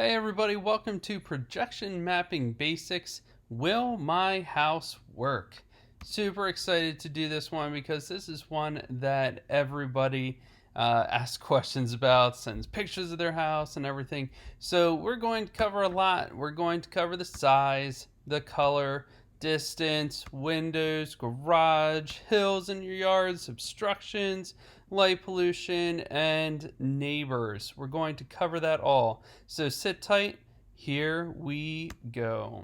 Hey everybody, welcome to Projection Mapping Basics. Will my house work? Super excited to do this one because this is one that everybody asks questions about, sends pictures of their house and everything. So we're going to cover a lot. We're going to cover the size, the color, distance, windows, garage, hills in your yards, obstructions, light pollution, and neighbors. We're going to cover that all. So sit tight. Here we go.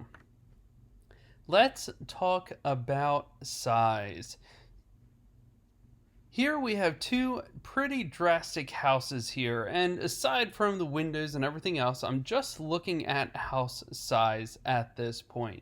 Let's talk about size. Here we have two pretty drastic houses here, and aside from the windows and everything else, I'm just looking at house size at this point.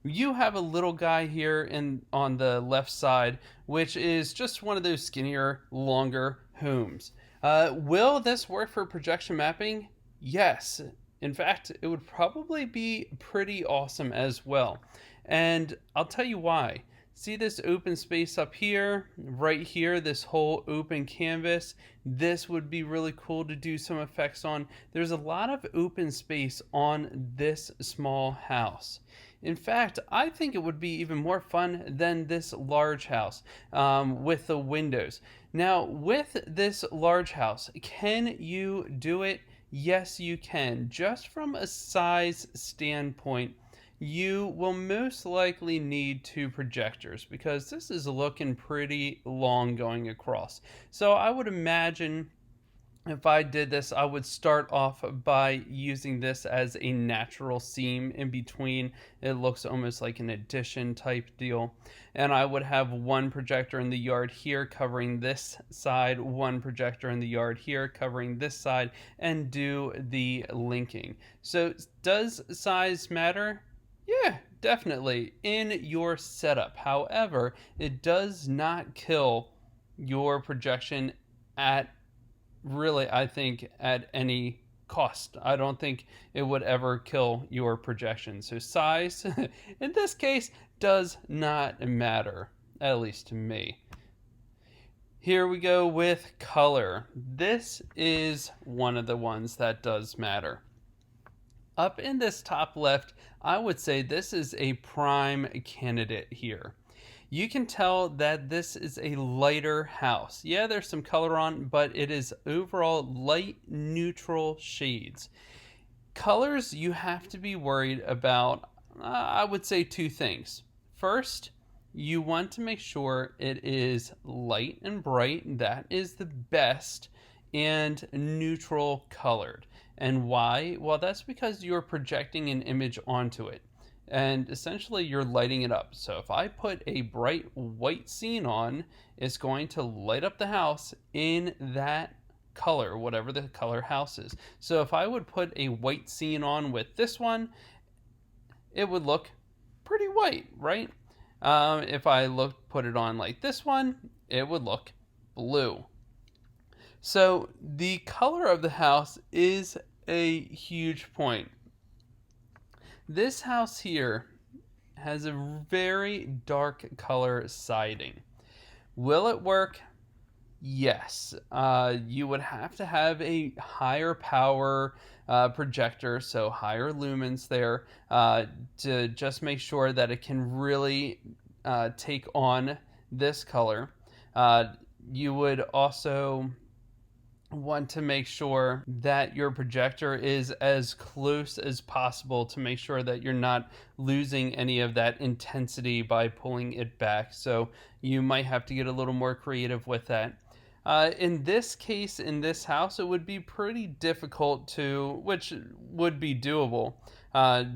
You have a little guy here on the left side, which is just one of those skinnier, longer homes. Will this work for projection mapping? Yes. In fact, it would probably be pretty awesome as well. And I'll tell you why. See this open space up here, right here, this whole open canvas? This would be really cool to do some effects on. There's a lot of open space on this small house. In fact, I think it would be even more fun than this large house with the windows. Now, with this large house, can you do it? Yes, you can. Just from a size standpoint, you will most likely need two projectors because this is looking pretty long going across. So I would imagine if I did this, I would start off by using this as a natural seam in between. It looks almost like an addition type deal. And I would have one projector in the yard here covering this side, one projector in the yard here covering this side, and do the linking. So does size matter? Yeah, definitely in your setup. However, it does not kill your projection at really, I think, at any cost. I don't think it would ever kill your projection. So size, in this case, does not matter, at least to me. Here we go with color. This is one of the ones that does matter. Up in this top left, I would say this is a prime candidate here. You can tell that this is a lighter house. Yeah, there's some color on, but it is overall light neutral shades. Colors, you have to be worried about, I would say two things. First, you want to make sure it is light and bright. That is the best, and neutral colored. And why? Well, that's because you're projecting an image onto it. And essentially you're lighting it up. So if I put a bright white scene on, it's going to light up the house in that color, whatever the color house is. So if I would put a white scene on with this one, it would look pretty white, right? If I put it on like this one, it would look blue. So the color of the house is a huge point. This house here has a very dark color siding. Will it work? Yes. You would have to have a higher power projector, so higher lumens there, to just make sure that it can really take on this color. You would also want to make sure that your projector is as close as possible to make sure that you're not losing any of that intensity by pulling it back. So you might have to get a little more creative with that. In this case, in this house, it would be pretty difficult to, which would be doable,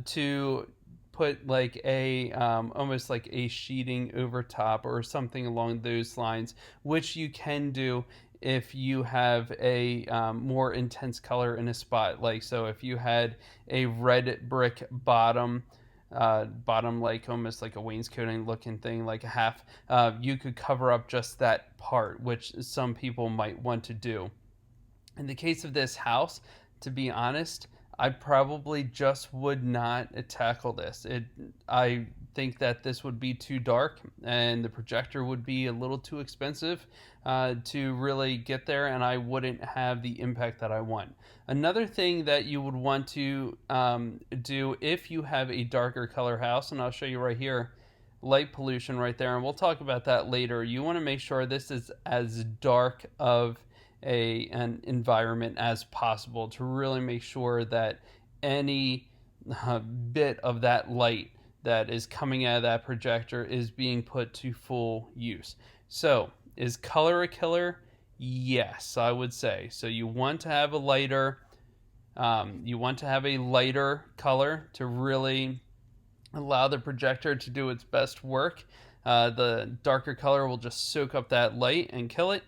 to put like a almost like a sheeting over top or something along those lines, which you can do if you have a more intense color in a spot. Like, so if you had a red brick bottom like almost like a wainscoting looking thing, like a half, you could cover up just that part, which some people might want to do. In the case of this house, to be honest, I probably just would not tackle this. I think that this would be too dark and the projector would be a little too expensive to really get there, and I wouldn't have the impact that I want. Another thing that you would want to do if you have a darker color house, and I'll show you right here, light pollution right there, and we'll talk about that later. You want to make sure this is as dark of an environment as possible to really make sure that any bit of that light that is coming out of that projector is being put to full use. So, is color a killer? Yes, I would say. So you want to have a lighter, color to really allow the projector to do its best work. The darker color will just soak up that light and kill it.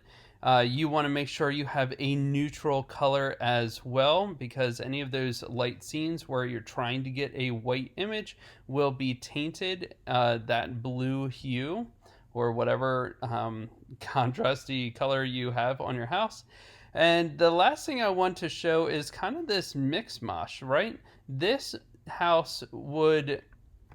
You want to make sure you have a neutral color as well, because any of those light scenes where you're trying to get a white image will be tainted that blue hue or whatever contrasty color you have on your house. And the last thing I want to show is kind of this mix mosh, right? This house would,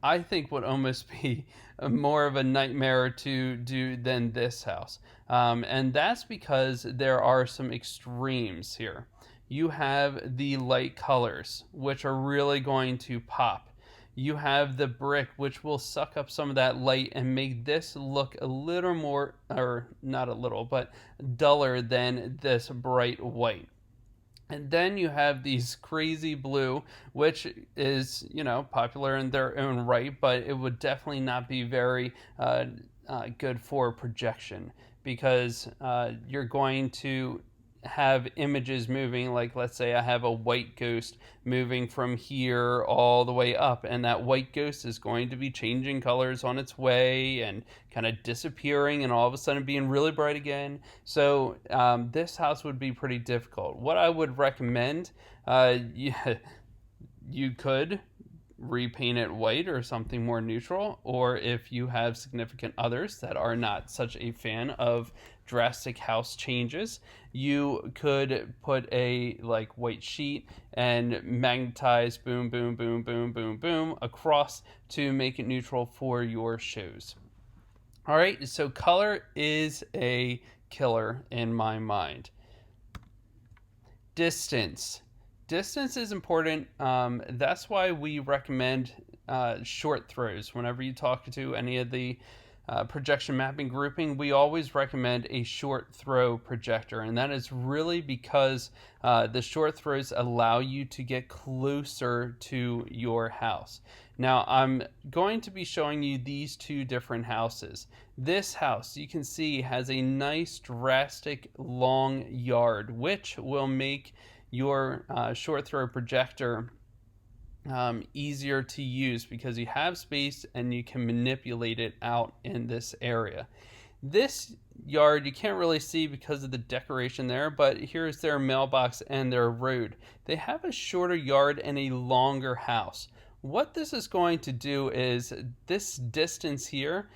I think, would almost be more of a nightmare to do than this house. And that's because there are some extremes here. You have the light colors, which are really going to pop. You have the brick, which will suck up some of that light and make this look a little more, or not a little, but duller than this bright white. And then you have these crazy blue, which is, popular in their own right, but it would definitely not be very good for projection, because you're going to have images moving, like let's say I have a white ghost moving from here all the way up, and that white ghost is going to be changing colors on its way and kind of disappearing and all of a sudden being really bright again. So this house would be pretty difficult. What I would recommend, you could repaint it white or something more neutral, or if you have significant others that are not such a fan of drastic house changes, you could put a white sheet and magnetize boom boom boom boom boom boom across to make it neutral for your shows. All right, so color is a killer in my mind. Distance is important. That's why we recommend short throws. Whenever you talk to any of the projection mapping grouping, we always recommend a short throw projector, and that is really because the short throws allow you to get closer to your house. Now, I'm going to be showing you these two different houses. This house, you can see, has a nice drastic long yard, which will make your short throw projector easier to use because you have space and you can manipulate it out in this area. This yard you can't really see because of the decoration there, but here's their mailbox and their road. They have a shorter yard and a longer house. What this is going to do is this distance here,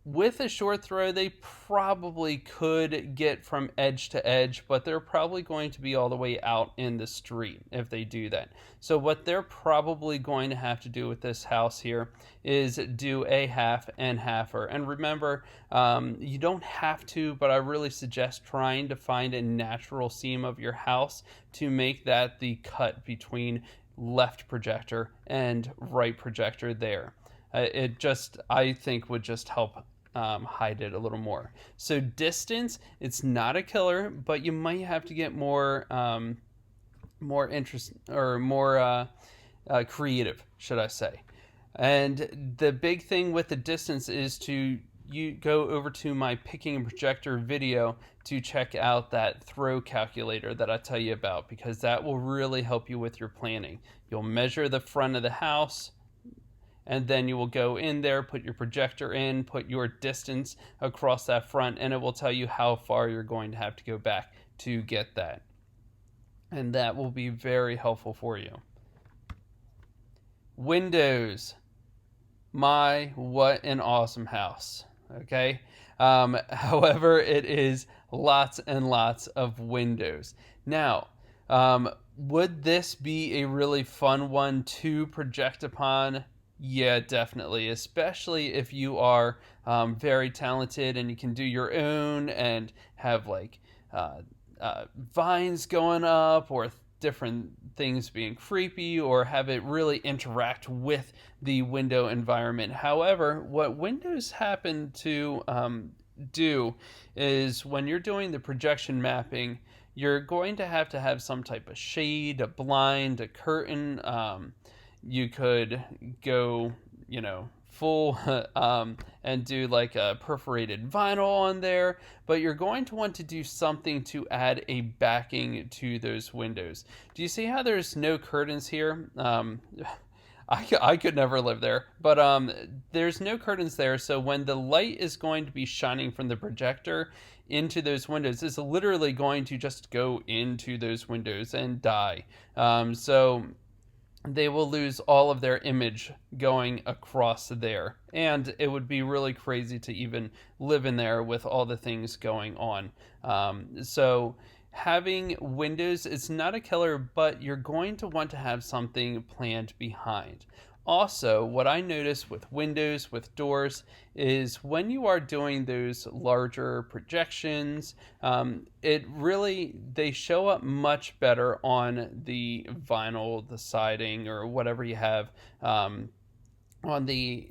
with a short throw, they probably could get from edge to edge, but they're probably going to be all the way out in the street if they do that. So what they're probably going to have to do with this house here is do a half and halfer. And remember, you don't have to, but I really suggest trying to find a natural seam of your house to make that the cut between left projector and right projector there. It just, I think, would just help hide it a little more. So distance, it's not a killer, but you might have to get more interest, or more creative, should I say. And the big thing with the distance is you go over to my picking a projector video to check out that throw calculator that I tell you about, because that will really help you with your planning. You'll measure the front of the house, and then you will go in there, put your projector in, put your distance across that front, and it will tell you how far you're going to have to go back to get that. And that will be very helpful for you. Windows. What an awesome house. Okay? However, it is lots and lots of windows. Now, would this be a really fun one to project upon? Yeah, definitely. Especially if you are very talented and you can do your own and have like uh, vines going up or different things being creepy or have it really interact with the window environment. However, what windows happen to do is when you're doing the projection mapping, you're going to have some type of shade, a blind, a curtain. You could go, full and do like a perforated vinyl on there, but you're going to want to do something to add a backing to those windows. Do you see how there's no curtains here? I could never live there, but there's no curtains there, so when the light is going to be shining from the projector into those windows, it's literally going to just go into those windows and die. So they will lose all of their image going across there. And it would be really crazy to even live in there with all the things going on. So having windows, it's not a killer, but you're going to want to have something planned behind. Also, what I notice with windows, with doors, is when you are doing those larger projections, it really, they show up much better on the vinyl, the siding, or whatever you have on the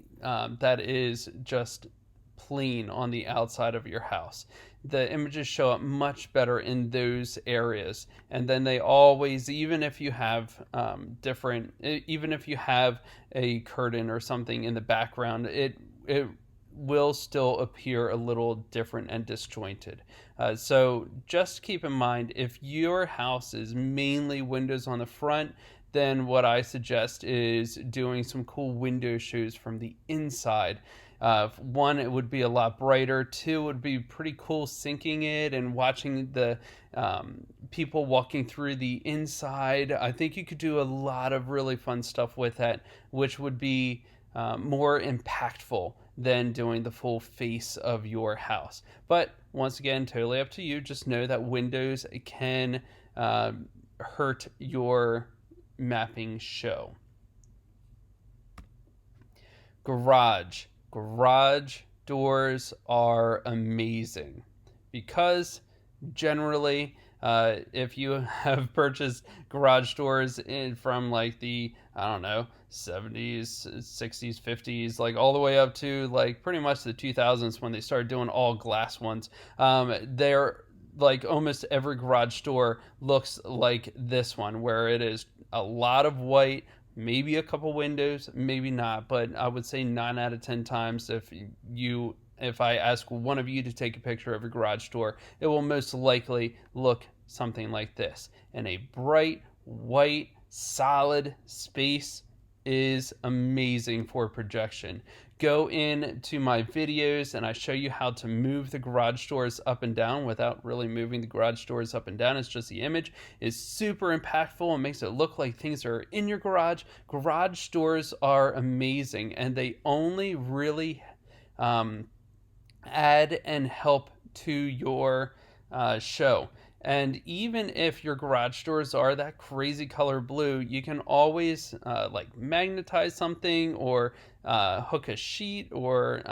that is just plain on the outside of your house. The images show up much better in those areas, and then they always, even if you have even if you have a curtain or something in the background, it will still appear a little different and disjointed. So just keep in mind, if your house is mainly windows on the front, then what I suggest is doing some cool window shows from the inside. One, it would be a lot brighter. Two, it would be pretty cool syncing it and watching the people walking through the inside. I think you could do a lot of really fun stuff with that, which would be more impactful than doing the full face of your house. But once again, totally up to you. Just know that windows can hurt your mapping show. Garage doors are amazing because generally, if you have purchased garage doors from like the, I don't know, 70s, 60s, 50s, like all the way up to like pretty much the 2000s when they started doing all glass ones, they're like almost every garage door looks like this one, where it is a lot of white, maybe a couple windows, maybe not, but I would say 9 out of 10 times if I ask one of you to take a picture of your garage door, it will most likely look something like this. And a bright, white, solid space is amazing for projection. Go into my videos and I show you how to move the garage doors up and down without really moving the garage doors up and down. It's just the image is super impactful and makes it look like things are in your garage. Garage doors are amazing, and they only really add and help to your show. And even if your garage doors are that crazy color blue, you can always like magnetize something or hook a sheet or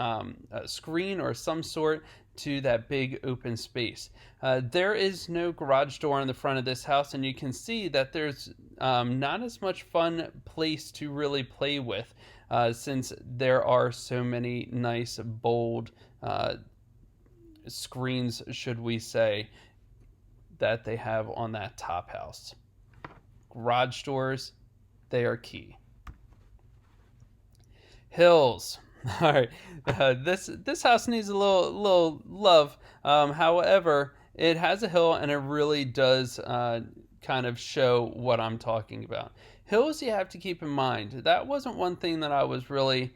a screen or some sort to that big open space. There is no garage door in the front of this house, and you can see that there's not as much fun place to really play with since there are so many nice, bold screens, should we say, that they have on that top house. Garage doors, they are key. Hills. All right, this house needs a little love. However, it has a hill, and it really does kind of show what I'm talking about. Hills, you have to keep in mind. That wasn't one thing that I was really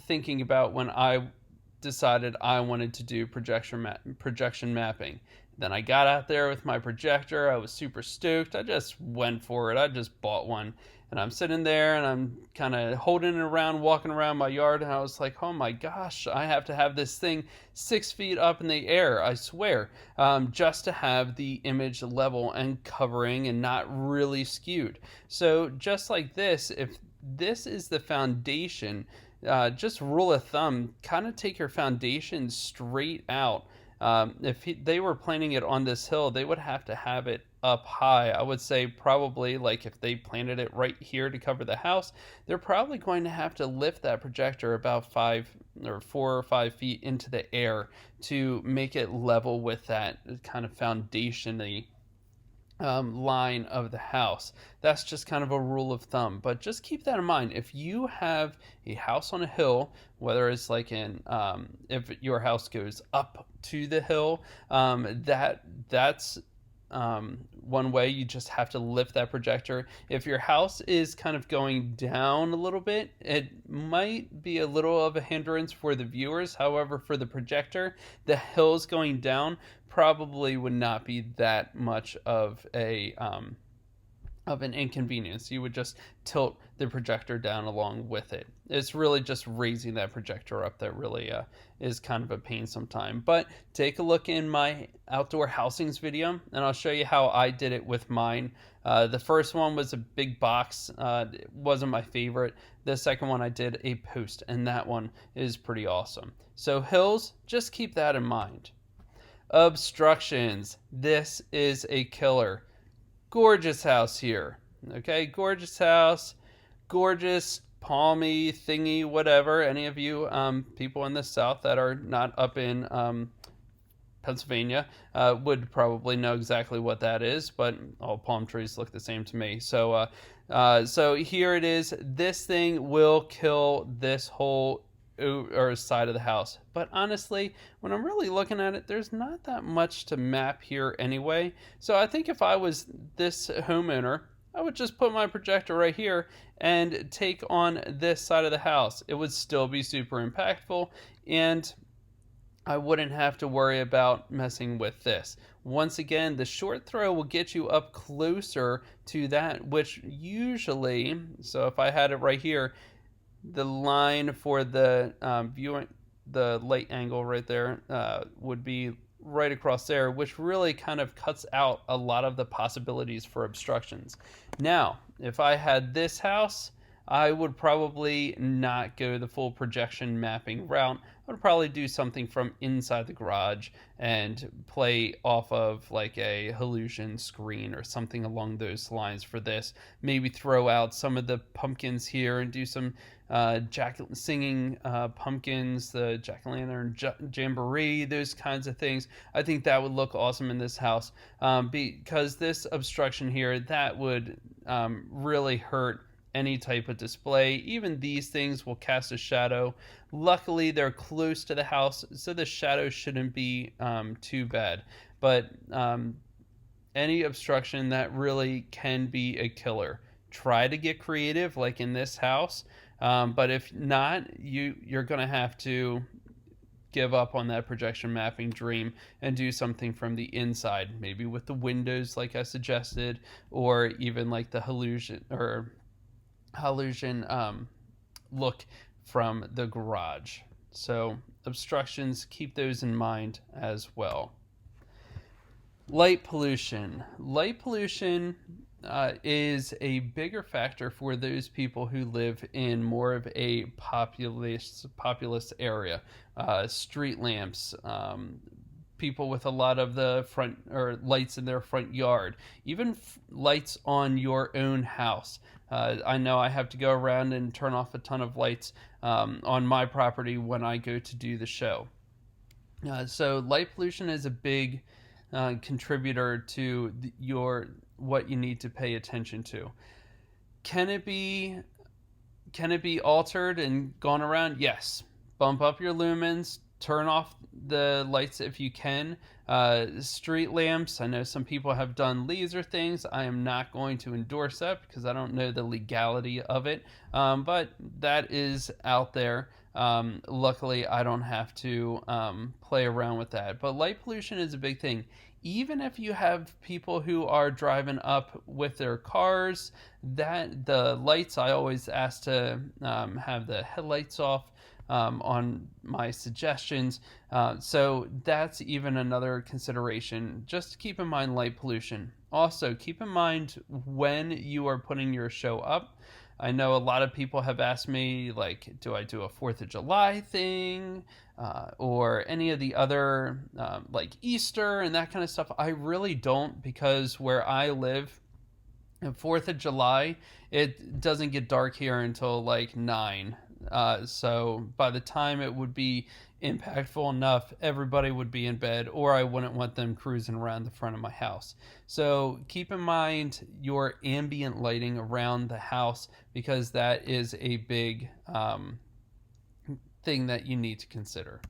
thinking about when I decided I wanted to do projection mapping. Then I got out there with my projector. I was super stoked. I just went for it. I just bought one. And I'm sitting there and I'm kind of holding it around, walking around my yard. And I was like, oh my gosh, I have to have this thing 6 feet up in the air, I swear, just to have the image level and covering and not really skewed. So just like this, if this is the foundation. Just rule of thumb, kind of take your foundation straight out. If they were planting it on this hill, they would have to have it up high. I would say probably like if they planted it right here to cover the house, they're probably going to have to lift that projector about 4 or 5 feet into the air to make it level with that kind of foundation-y line of the house. That's just kind of a rule of thumb, but just keep that in mind. If you have a house on a hill, whether it's like if your house goes up to the hill, that's one way. You just have to lift that projector. If your house is kind of going down a little bit, it might be a little of a hindrance for the viewers. However, for the projector, the hills going down probably would not be that much of an inconvenience. You would just tilt the projector down along with it. It's really just raising that projector up that really is kind of a pain sometime. But take a look in my outdoor housings video, and I'll show you how I did it with mine. The first one was a big box. It wasn't my favorite. The second one I did a post, and that one is pretty awesome. So hills, just keep that in mind. Obstructions. This is a killer. Gorgeous house here. Okay, gorgeous house, gorgeous, palmy, thingy, whatever. Any of you people in the South that are not up in Pennsylvania would probably know exactly what that is, but all palm trees look the same to me. So here it is. This thing will kill this whole or side of the house. But honestly, when I'm really looking at it, there's not that much to map here anyway. So I think if I was this homeowner, I would just put my projector right here and take on this side of the house. It would still be super impactful, and I wouldn't have to worry about messing with this. Once again, the short throw will get you up closer to that, which usually, so if I had it right here, the line for the viewing, the light angle right there would be right across there, which really kind of cuts out a lot of the possibilities for obstructions. Now, if I had this house, I would probably not go the full projection mapping route. I would probably do something from inside the garage and play off of like a Illusion screen or something along those lines for this. Maybe throw out some of the pumpkins here and do some singing pumpkins, the jack-o'-lantern jamboree, those kinds of things. I think that would look awesome in this house because this obstruction here, that would really hurt any type of display. Even these things will cast a shadow. Luckily, they're close to the house, so the shadow shouldn't be too bad. But any obstruction, that really can be a killer. Try to get creative, like in this house. But if not, you're going to have to give up on that projection mapping dream and do something from the inside, maybe with the windows like I suggested, or even like the Illusion look from the garage. So obstructions, keep those in mind as well. Light pollution. Light pollution is a bigger factor for those people who live in more of a populous area. Street lamps, people with a lot of the front or lights in their front yard, even lights on your own house. I know I have to go around and turn off a ton of lights on my property when I go to do the show. So light pollution is a big contributor to what you need to pay attention to. Can it be altered and gone around? Yes. Bump up your lumens, turn off the lights if you can. Street lamps, I know some people have done laser things. I am not going to endorse that because I don't know the legality of it, but that is out there. Luckily, I don't have to play around with that. But light pollution is a big thing. Even if you have people who are driving up with their cars, that the lights, I always ask to have the headlights off on my suggestions. So that's even another consideration. Just keep in mind light pollution. Also, keep in mind when you are putting your show up. I know a lot of people have asked me, like, do I do a 4th of July thing, or any of the other, like Easter and that kind of stuff. I really don't, because where I live, and 4th of July, it doesn't get dark here until like 9. So by the time it would be impactful enough, everybody would be in bed, or I wouldn't want them cruising around the front of my house. So keep in mind your ambient lighting around the house, because that is a big thing that you need to consider.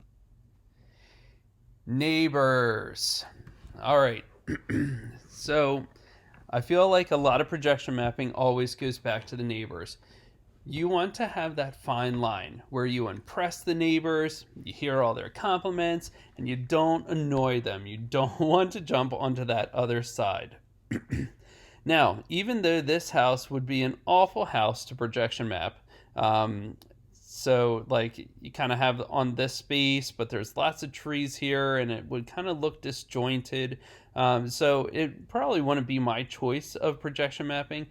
Neighbors. All right. So I feel like a lot of projection mapping always goes back to the neighbors. You want to have that fine line where you impress the neighbors, you hear all their compliments, and you don't annoy them. You don't want to jump onto that other side. Now, even though this house would be an awful house to projection map, so like you kind of have on this space, but there's lots of trees here, and it would kind of look disjointed. So it probably wouldn't be my choice of projection mapping.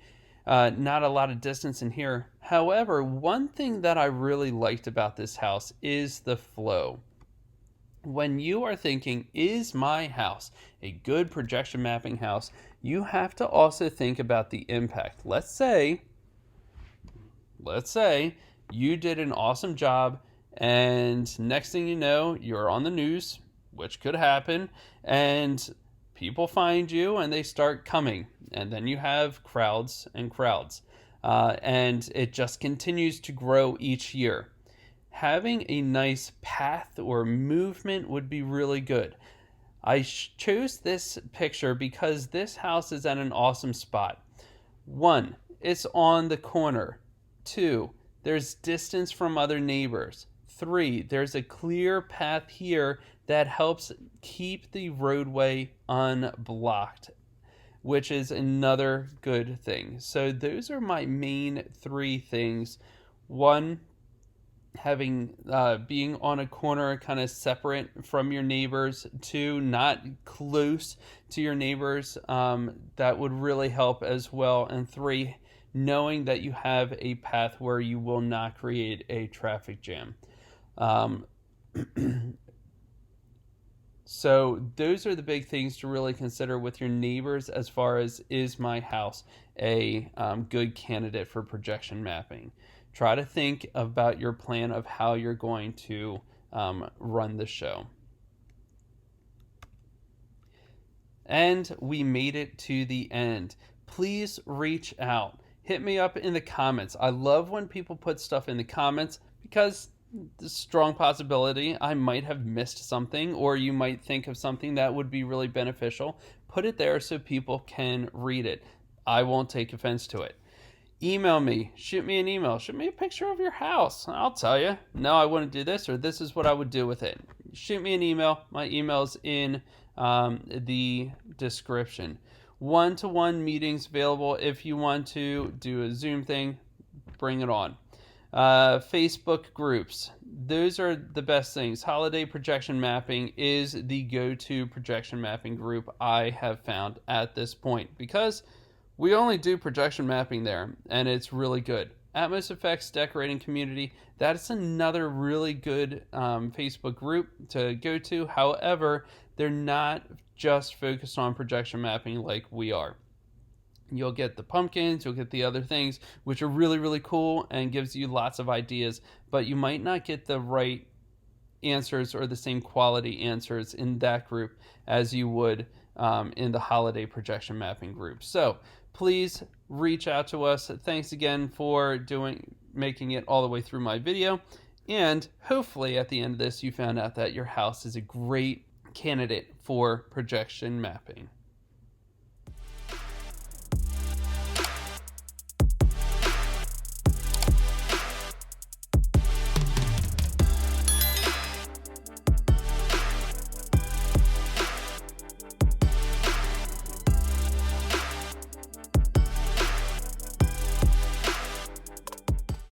Not a lot of distance in here. However, one thing that I really liked about this house is the flow. When you are thinking, is my house a good projection mapping house, you have to also think about the impact. Let's say you did an awesome job, and next thing you know, you're on the news, which could happen, and people find you and they start coming, and then you have crowds and crowds, and it just continues to grow each year. Having a nice path or movement would be really good. I chose this picture because this house is at an awesome spot. 1, it's on the corner. 2, there's distance from other neighbors. 3, there's a clear path here that helps keep the roadway unblocked, which is another good thing. So those are my main 3 things. 1, having being on a corner kind of separate from your neighbors. 2, not close to your neighbors, that would really help as well. And 3, knowing that you have a path where you will not create a traffic jam. So those are the big things to really consider with your neighbors, as far as, is my house a good candidate for projection mapping. Try to think about your plan of how you're going to run the show. And we made it to the end. Please reach out. Hit me up in the comments. I love when people put stuff in the comments, because there's a strong possibility I might have missed something, or you might think of something that would be really beneficial. Put it there so people can read it. I won't take offense to it. Email me. Shoot me an email. Shoot me a picture of your house. I'll tell you, no, I wouldn't do this, or this is what I would do with it. Shoot me an email. My email's in the description. One-to-one meetings available. If you want to do a Zoom thing, bring it on. Facebook groups. Those are the best things. Holiday Projection Mapping is the go-to projection mapping group I have found at this point, because we only do projection mapping there, and it's really good. Atmos Effects Decorating Community, that's another really good Facebook group to go to. However, they're not just focused on projection mapping like we are. You'll get the pumpkins, you'll get the other things, which are really, really cool and gives you lots of ideas, but you might not get the right answers or the same quality answers in that group as you would in the holiday projection mapping group. So please reach out to us. Thanks again for making it all the way through my video, and hopefully at the end of this you found out that your house is a great candidate for projection mapping.